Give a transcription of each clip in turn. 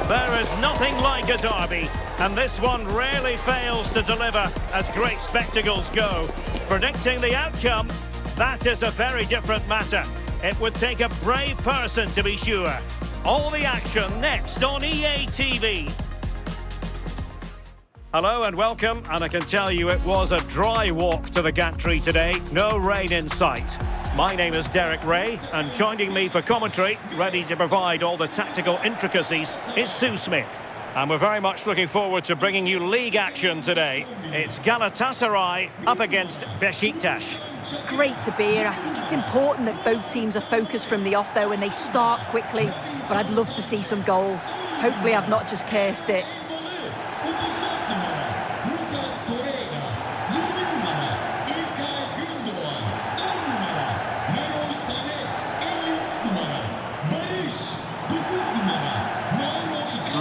There is nothing like a derby, and this one rarely fails to deliver as great spectacles go. Predicting the outcome, that is a very different matter. It would take a brave person to be sure. All the action next on EA TV. Hello and welcome, and I can tell you it was a dry walk to the gantry today. No rain in sight. My name is Derek Ray, and joining me for commentary, ready to provide all the tactical intricacies, is Sue Smith. And we're very much looking forward to bringing you league action today. It's Galatasaray up against Beşiktaş. It's great to be here. I think it's important that both teams are focused from the off, though, and they start quickly. But I'd love to see some goals. Hopefully I've not just cursed it.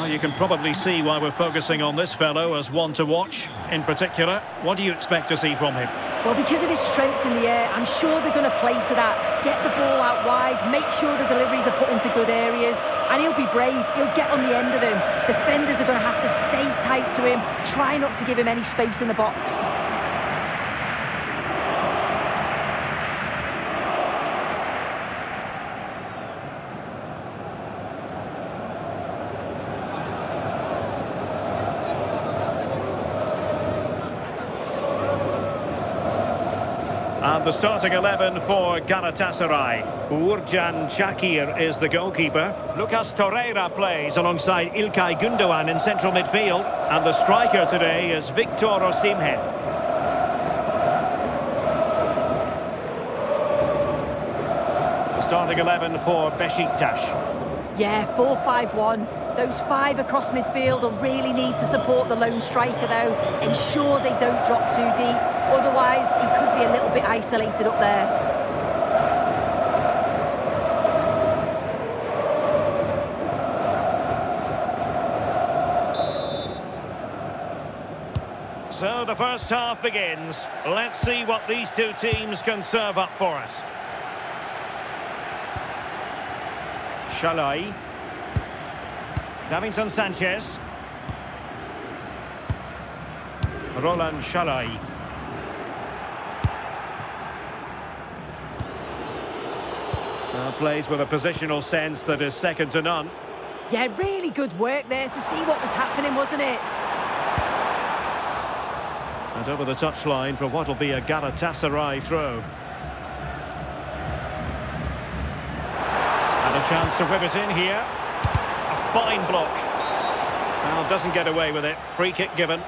You can probably see why we're focusing on this fellow as one to watch. In particular, what do you expect to see from him? Well, because of his strength in the air, I'm sure they're going to play to that. Get the ball out wide, make sure the deliveries are put into good areas, and he'll be brave. He'll get on the end of them. Defenders are going to have to stay tight to him, try not to give him any space in the box. And the starting 11 for Galatasaray. Uğurcan Çakır is the goalkeeper. Lucas Torreira plays alongside İlkay Gündoğan in central midfield. And the striker today is Victor Osimhen. The starting 11 for Beşiktaş. Yeah, 4-5-1. Those five across midfield will really need to support the lone striker, though. Ensure they don't drop too deep. Otherwise, he could be a little bit isolated up there. So the first half begins. Let's see what these two teams can serve up for us. Shalai. Davinson Sanchez. Roland Shalai. Plays with a positional sense that is second to none. Yeah, really good work there to see what was happening, wasn't it? And over the touchline for what will be a Galatasaray throw. And a chance to whip it in here. A fine block. Well, doesn't get away with it. Free kick given.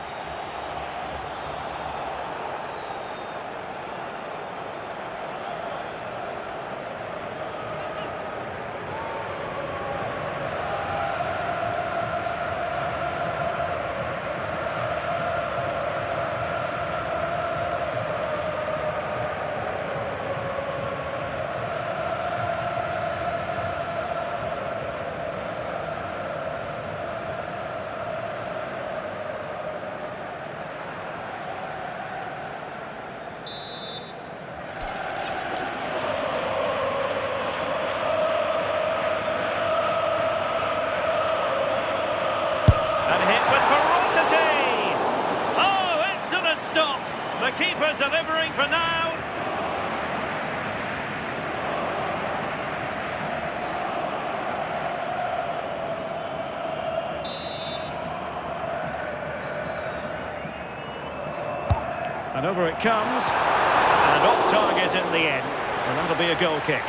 The keeper delivering for now. And over it comes. And off target in the end. And that'll be a goal kick.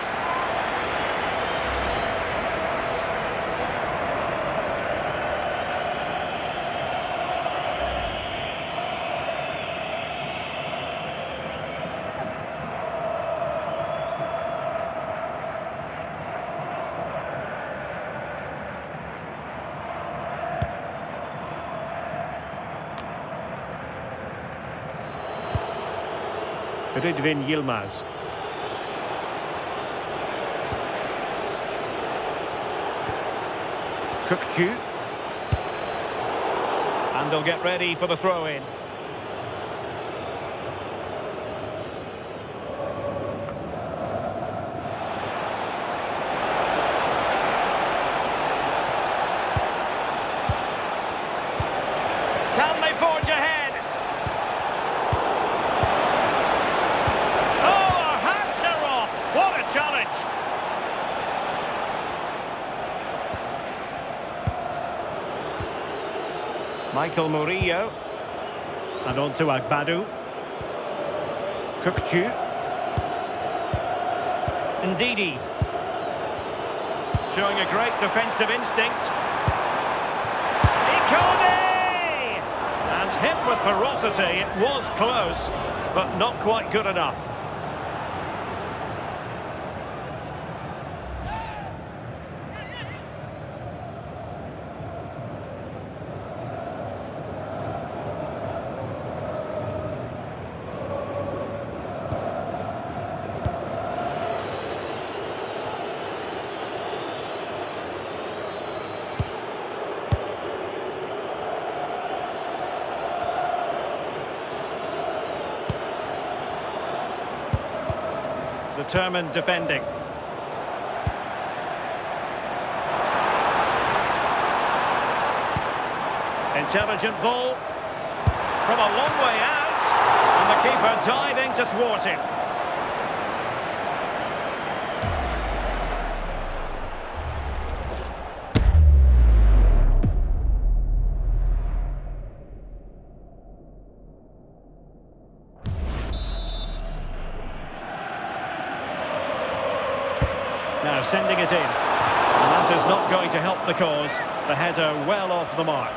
Rıdvan Yılmaz. Kökçü. And they'll get ready for the throw-in. challenge. Michael Murillo. And on to Agbadu. Kukçu. Ndidi. Showing a great defensive instinct. Ikone! And hit with ferocity. It was close, but not quite good enough. Determined defending. Intelligent ball from a long way out, and the keeper diving to thwart it. Now sending it in, and that is not going to help the cause. The header well off the mark.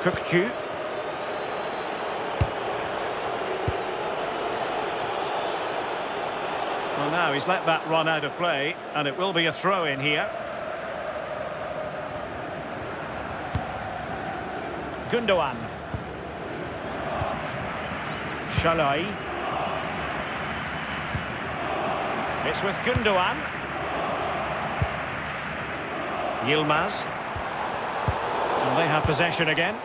Kukçu. Well, now he's let that run out of play, and it will be a throw-in here. Gundogan. Shalai. It's with Gundogan. Yilmaz. And they have possession again.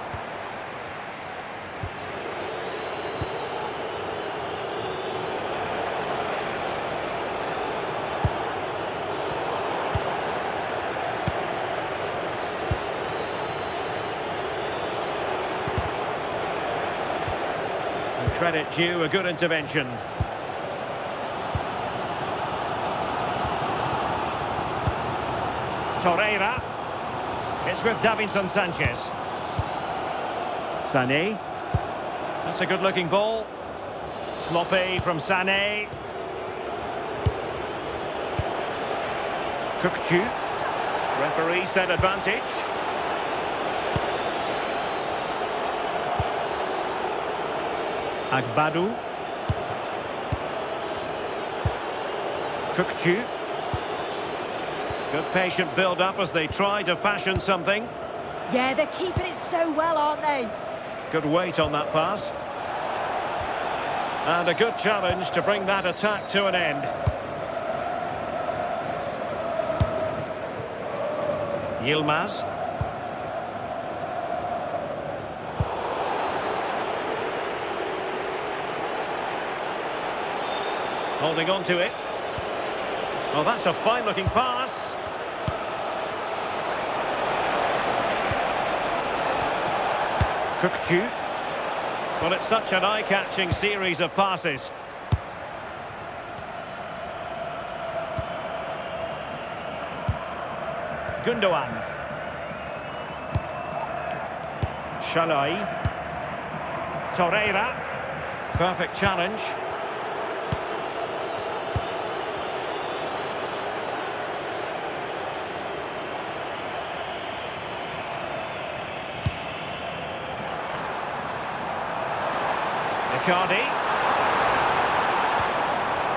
Credit due, a good intervention. Torreira. It's with Davinson Sanchez. Sané. That's a good-looking ball. Sloppy from Sané. Kukçu. Referee said advantage. Agbadu. Kukçu. Good patient build-up as they try to fashion something. Yeah, they're keeping it so well, aren't they? Good weight on that pass. And a good challenge to bring that attack to an end. Yilmaz. Holding on to it. Oh, that's a fine-looking pass. Kukçu. Well, it's such an eye-catching series of passes. Gundogan. Shalai. Torreira. Perfect challenge. Icardi.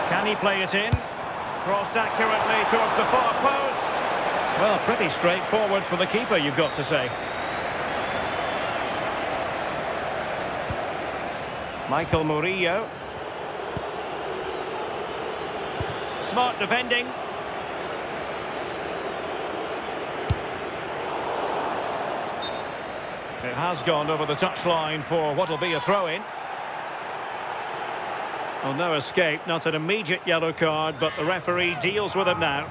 Can he play it in? Crossed accurately towards the far post. Well, pretty straightforward for the keeper, you've got to say. Michael Murillo. Smart defending. It has gone over the touchline for what will be a throw-in. Well, no escape, not an immediate yellow card, but the referee deals with it now.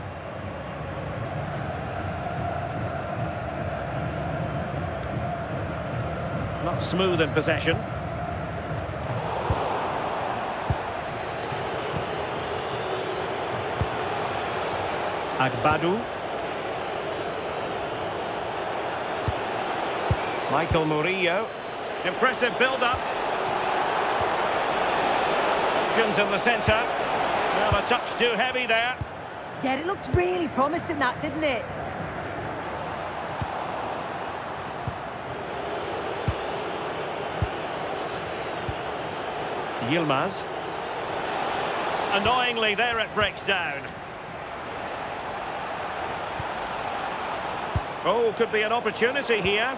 Not smooth in possession. Agbadu. Michael Murillo. Impressive build-up. Options in the centre. Well, a touch too heavy there. Yeah, it looked really promising, that, didn't it? Yilmaz. Annoyingly, there it breaks down. Oh, could be an opportunity here.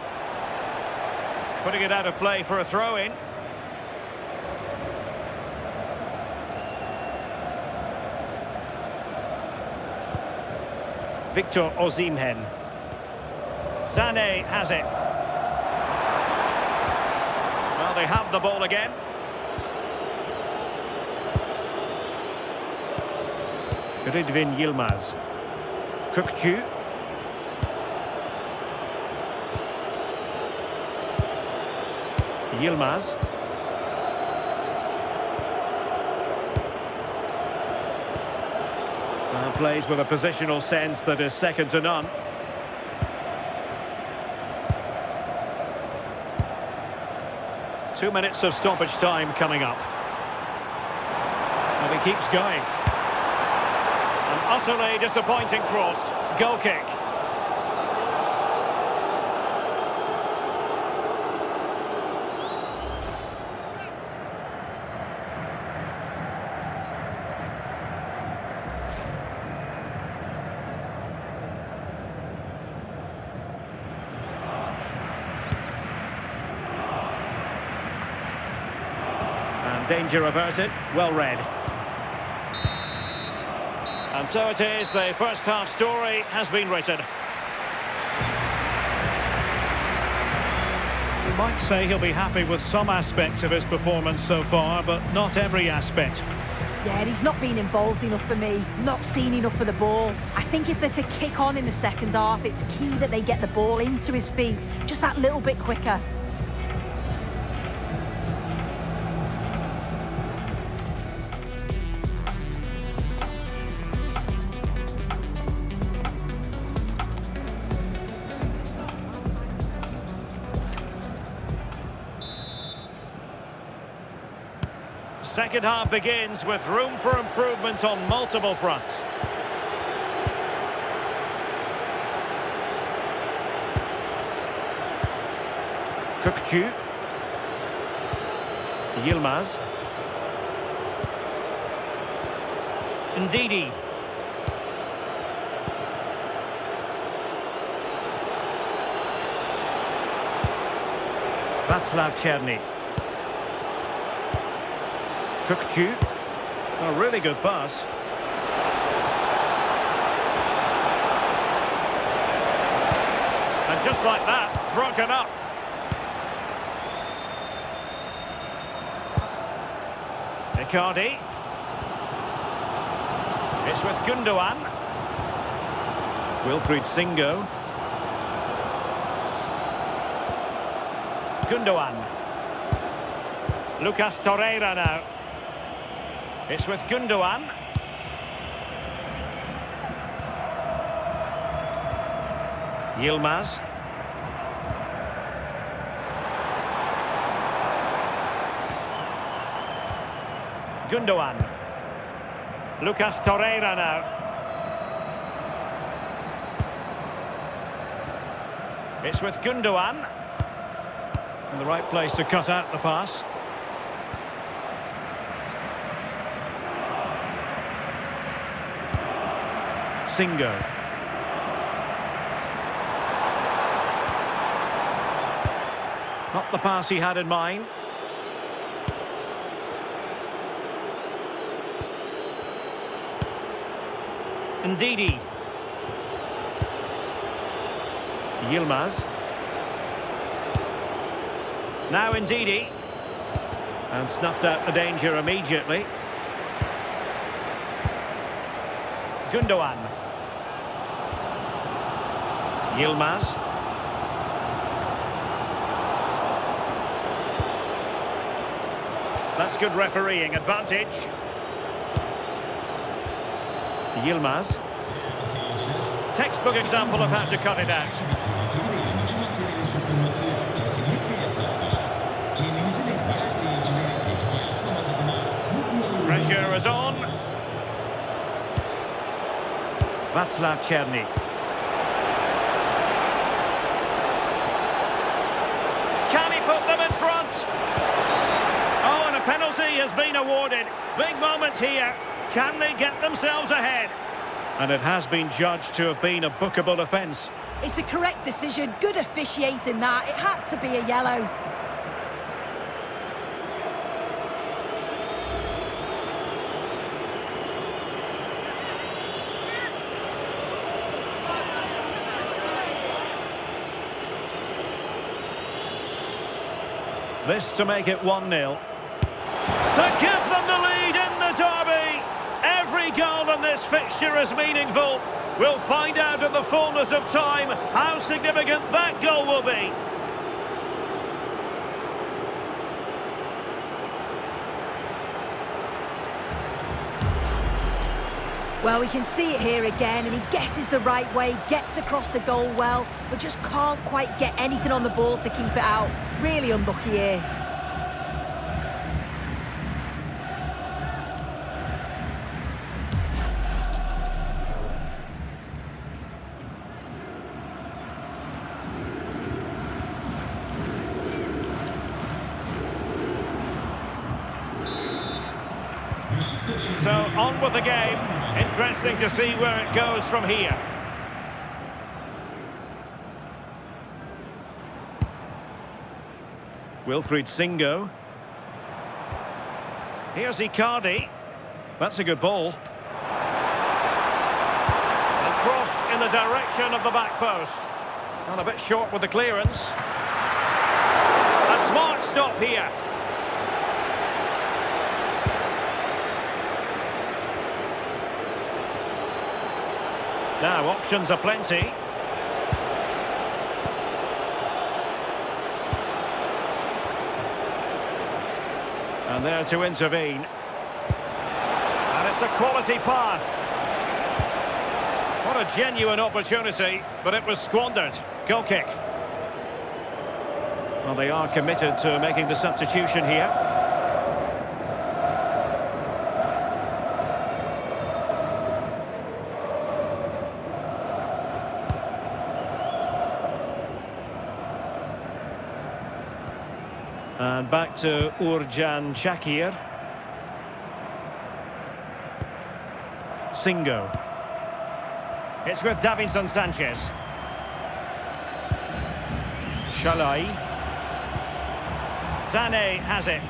Putting it out of play for a throw-in. Victor Osimhen. Sané has it. Well, they have the ball again. Ridvin Yilmaz. Kökçü. Yilmaz. Well, plays with a positional sense that is second to none. Two minutes of stoppage time coming up. And he keeps going. An utterly disappointing cross. Goal kick. Danger averted, well read. And so it is, the first half story has been written. You might say he'll be happy with some aspects of his performance so far, but not every aspect. Yeah, he's not been involved enough for me, not seen enough for the ball. I think if they're to kick on in the second half, it's key that they get the ball into his feet, just that little bit quicker. Second half begins with room for improvement on multiple fronts. Kökçü. Yilmaz. Ndidi. Václav Černý. Kökçü. A really good pass. And just like that, broken up. Icardi. It's with Gundogan. Wilfried Singo. Gundogan. Lucas Torreira now. It's with Gundogan. Yilmaz. Gundogan. Lucas Torreira now. It's with Gundogan. In the right place to cut out the pass. Singo. Not the pass he had in mind. Ndidi. Yilmaz. Now Ndidi. And snuffed out the danger immediately. Gundogan. Yilmaz. That's good refereeing advantage. Yilmaz. Textbook example of how to cut it out. Pressure is on. Václav Černý. Can he put them in front? Oh, and a penalty has been awarded. Big moment here. Can they get themselves ahead? And it has been judged to have been a bookable offence. It's a correct decision. Good officiating that. It had to be a yellow. This to make it 1-0. To give them the lead in the derby. Every goal in this fixture is meaningful. We'll find out in the fullness of time how significant that goal will be. Well, we can see it here again, and he guesses the right way, gets across the goal well, but just can't quite get anything on the ball to keep it out. Really unlucky here. So, on with the game. Interesting to see where it goes from here. Wilfried Singo. Here's Icardi. That's a good ball. And crossed in the direction of the back post. And a bit short with the clearance. A smart stop here. Now, options are plenty. And there to intervene. And it's a quality pass. What a genuine opportunity, but it was squandered. Goal kick. Well, they are committed to making the substitution here. And back to Urcan Çakır. Singo. It's with Davinson Sanchez. Shalai. Sané has it.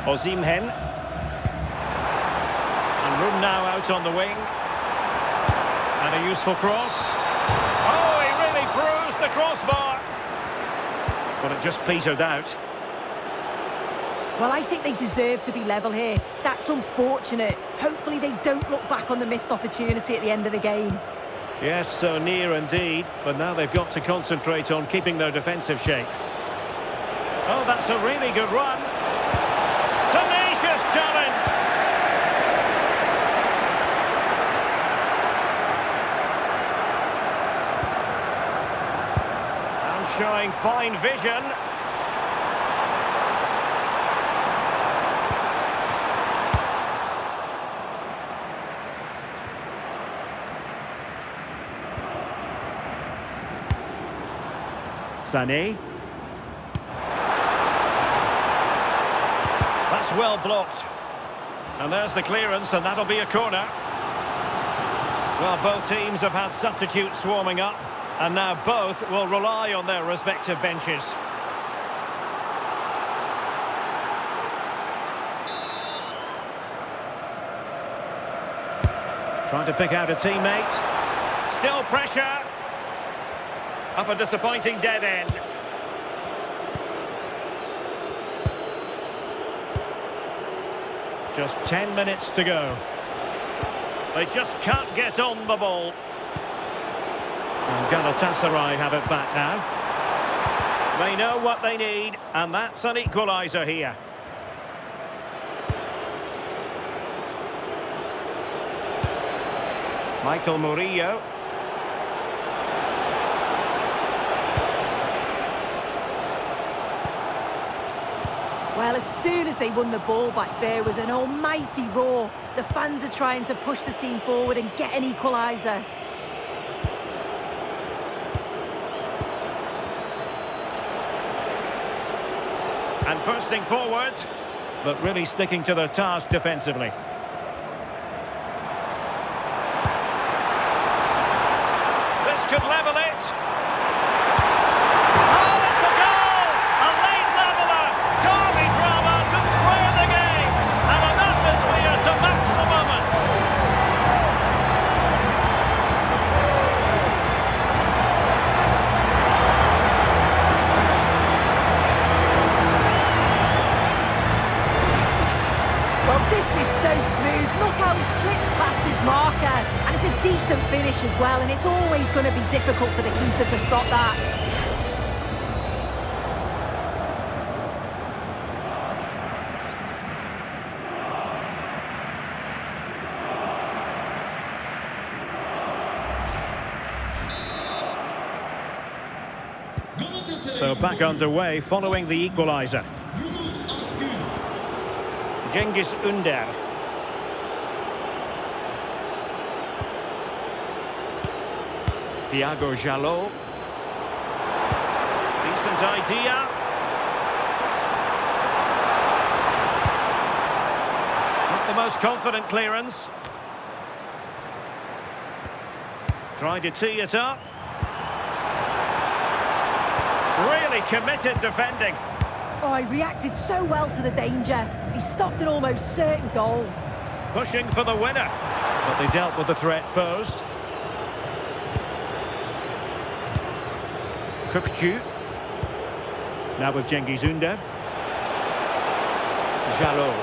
Osimhen. And room now out on the wing. And a useful cross. Oh, he really bruised the crossbar. But it just petered out. Well, I think they deserve to be level here. That's unfortunate. Hopefully they don't look back on the missed opportunity at the end of the game. Yes, so near indeed. But now they've got to concentrate on keeping their defensive shape. Oh, that's a really good run. Tenacious challenge. And showing fine vision. Sané. That's well blocked. And there's the clearance, and that'll be a corner. Well, both teams have had substitutes warming up, and now both will rely on their respective benches. Trying to pick out a teammate. Still pressure. Up a disappointing dead end. Just 10 minutes to go. They just can't get on the ball. And Galatasaray have it back now. They know what they need, and that's an equaliser here. Michael Murillo. Well, as soon as they won the ball back, there was an almighty roar. The fans are trying to push the team forward and get an equaliser. And bursting forward, but really sticking to their task defensively. This could level it. Oh, it's a goal! A late leveller. Derby drama to square the game. And an atmosphere to match the moment. Well, this is so smooth. Look how he slips past his marker. And it's a decent finish as well, and it's always going to be difficult for the keeper to stop that. So back underway following the equaliser. Cengiz Ünder. Thiago Jalot. Decent idea. Not the most confident clearance. Trying to tee it up. Really committed defending. Oh, he reacted so well to the danger. He stopped an almost certain goal. Pushing for the winner. But they dealt with the threat posed. Kökçü. Now with Cengiz Ünder. Jalot.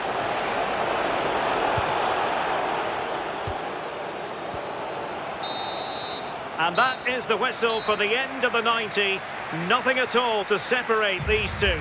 And that is the whistle for the end of the 90. Nothing at all to separate these two.